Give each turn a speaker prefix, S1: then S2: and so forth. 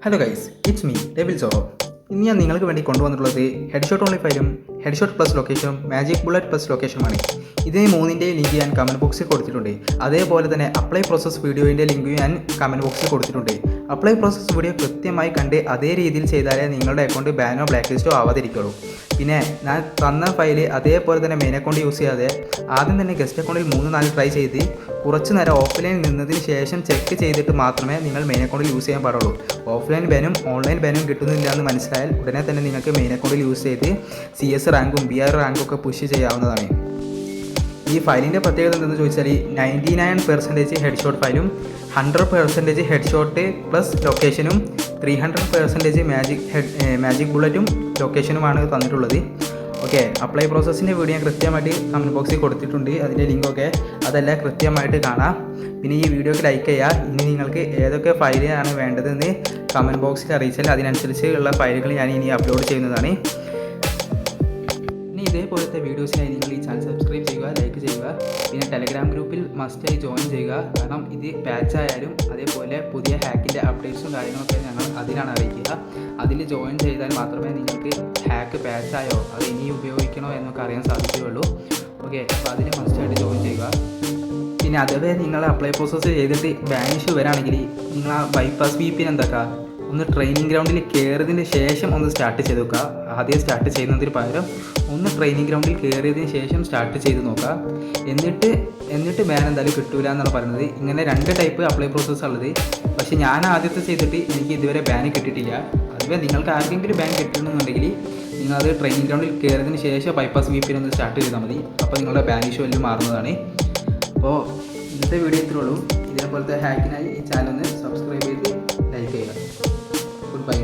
S1: Hello guys, it's me devil Zoho. ഇന്ന് ഞാൻ നിങ്ങൾക്ക് വേണ്ടി കൊണ്ടുവന്നിട്ടുള്ളത് ഹെഡ്ഷോട്ട് ഓൺലി ഫയലും ഹെഡ്ഷോട്ട് പ്ലസ് ലൊക്കേഷനും മാജിക് ബുള്ളറ്റ് പ്ലസ് ലൊക്കേഷനുമാണ്. ഇതിന് മൂന്നിൻ്റെയും ലിങ്ക് ഞാൻ കമൻറ്റ് ബോക്സിൽ കൊടുത്തിട്ടുണ്ട്. അതേപോലെ തന്നെ അപ്ലൈ പ്രോസസ് വീഡിയോൻ്റെ ലിങ്ക് ഞാൻ കമൻറ്റ് ബോക്സിൽ കൊടുത്തിട്ടുണ്ട്. അപ്ലൈ പ്രോസസ് വീഡിയോ കൃത്യമായി കണ്ട് അതേ രീതിയിൽ ചെയ്താലേ നിങ്ങളുടെ അക്കൗണ്ട് ബാനോ ബ്ലാക്ക് ലിസ്റ്റോ ആവാതിരിക്കുള്ളൂ. പിന്നെ ഞാൻ തന്ന ഫയൽ അതേപോലെ തന്നെ മെയിൻ അക്കൗണ്ട് യൂസ് ചെയ്യാതെ ആദ്യം തന്നെ ഗസ്റ്റ് അക്കൗണ്ടിൽ 3-4 ട്രൈ ചെയ്ത് കുറച്ച് നേരം ഓഫ്ലൈൻ നിന്നതിന് ശേഷം ചെക്ക് ചെയ്തിട്ട് മാത്രമേ നിങ്ങൾ മെയിൻ അക്കൗണ്ടിൽ യൂസ് ചെയ്യാൻ പാടുള്ളൂ. ഓഫ്ലൈൻ ബാനും ഓൺലൈൻ ബാനും കിട്ടുന്നില്ല എന്ന് മനസ്സിലായാൽ ഉടനെ തന്നെ നിങ്ങൾക്ക് മെയിൻ അക്കൗണ്ടിൽ യൂസ് ചെയ്ത് CS റാങ്കും BR റാങ്കും ഒക്കെ പുഷ് ചെയ്യാവുന്നതാണ്. ഈ ഫയലിൻ്റെ പ്രത്യേകത എന്തെന്ന് ചോദിച്ചാൽ 99% ഹെഡ്ഷോട്ട് ഫയലും 100% ഹെഡ്ഷോട്ട് പ്ലസ് ലൊക്കേഷനും 300% മാജിക് ബുള്ളറ്റും ലൊക്കേഷനുമാണ് തന്നിട്ടുള്ളത്. ഓക്കെ, അപ്ലൈ പ്രോസസ്സിൻ്റെ വീഡിയോ ഞാൻ കൃത്യമായിട്ട് കമൻറ്റ് ബോക്സിൽ കൊടുത്തിട്ടുണ്ട്. അതിൻ്റെ ലിങ്കൊക്കെ അതെല്ലാം കൃത്യമായിട്ട് കാണാം. പിന്നെ ഈ വീഡിയോക്ക് ലൈക്ക് ചെയ്യുക. ഇനി നിങ്ങൾക്ക് ഏതൊക്കെ ഫയലാണ് വേണ്ടതെന്ന് കമൻറ്റ് ബോക്സിൽ അറിയിച്ചാൽ അതിനനുസരിച്ചുള്ള ഫയലുകൾ ഞാൻ ഇനി അപ്ലോഡ് ചെയ്യുന്നതാണ്. ഇനി ഇതേപോലത്തെ വീഡിയോസിനായി നിങ്ങൾ ഈ ചാനൽ സബ്സ്ക്രൈബ് ചെയ്യുക, ലൈക്ക് ചെയ്യുക. പിന്നെ ടെലഗ്രാം ഗ്രൂപ്പിൽ മസ്റ്റായി ജോയിൻ ചെയ്യുക. കാരണം ഇത് പാച്ച് ആയാലും അതേപോലെ പുതിയ ഹാക്കിൻ്റെ അപ്ഡേറ്റ്സും കാര്യങ്ങളൊക്കെ ഞങ്ങൾ അതിലാണ് അറിയിക്കുക. അതിൽ ജോയിൻ ചെയ്താൽ മാത്രമേ നിങ്ങൾക്ക് ഹാക്ക് പാച്ചായോ അത് ഇനി ഉപയോഗിക്കണോ എന്നൊക്കെ അറിയാൻ സാധിക്കുകയുള്ളൂ. ഓക്കെ, അപ്പോൾ അതിൽ മസ്റ്റായിട്ട് ജോയിൻ ചെയ്യുക. പിന്നെ അഥവാ നിങ്ങൾ അപ്ലൈ പ്രോസസ്സ് ചെയ്തിട്ട് ബാൻ ഇഷ്യൂ വരാണെങ്കിൽ നിങ്ങൾ ആ ബൈപ്പാസ് VPN എന്താക്കുക, ഒന്ന് ട്രെയിനിങ് ഗ്രൗണ്ടിൽ കയറിയതിന് ശേഷം ഒന്ന് സ്റ്റാർട്ട് ചെയ്ത് നോക്കുക. ആദ്യം സ്റ്റാർട്ട് ചെയ്യുന്നതിന് പകരം ഒന്ന് ട്രെയിനിങ് ഗ്രൗണ്ടിൽ കയറിയതിന് ശേഷം സ്റ്റാർട്ട് ചെയ്ത് നോക്കുക. എന്നിട്ട് ബാൻ എന്തായാലും കിട്ടില്ല എന്നാണ് പറയുന്നത്. ഇങ്ങനെ 2 ടൈപ്പ് അപ്ലൈ പ്രോസസ്സ് ഉള്ളത്. പക്ഷേ ഞാൻ ആദ്യത്തെ ചെയ്തിട്ട് എനിക്ക് ഇതുവരെ ബാൻ കിട്ടിയിട്ടില്ല. അതുവരെ നിങ്ങൾക്ക് ആർക്കെങ്കിലും ബാൻ കിട്ടണമെന്നുണ്ടെങ്കിൽ നിങ്ങളത് ട്രെയിനിങ് ഗ്രൗണ്ടിൽ കയറിയതിന് ശേഷം ബൈപ്പാസ് VPN ഒന്ന് സ്റ്റാർട്ട് ചെയ്താൽ മതി. അപ്പോൾ നിങ്ങളുടെ ബാൻ ഇഷ്യൂ എല്ലാം മാറുന്നതാണ്. അപ്പോൾ ഇന്നത്തെ വീഡിയോ ഇത്രേ ഉള്ളൂ. ഇതേപോലത്തെ ഹാക്കിനായി ഈ ചാനൽ ഒന്ന് സബ്സ്ക്രൈബ് ചെയ്ത് ലൈക്ക് ചെയ്യുക. Good bye.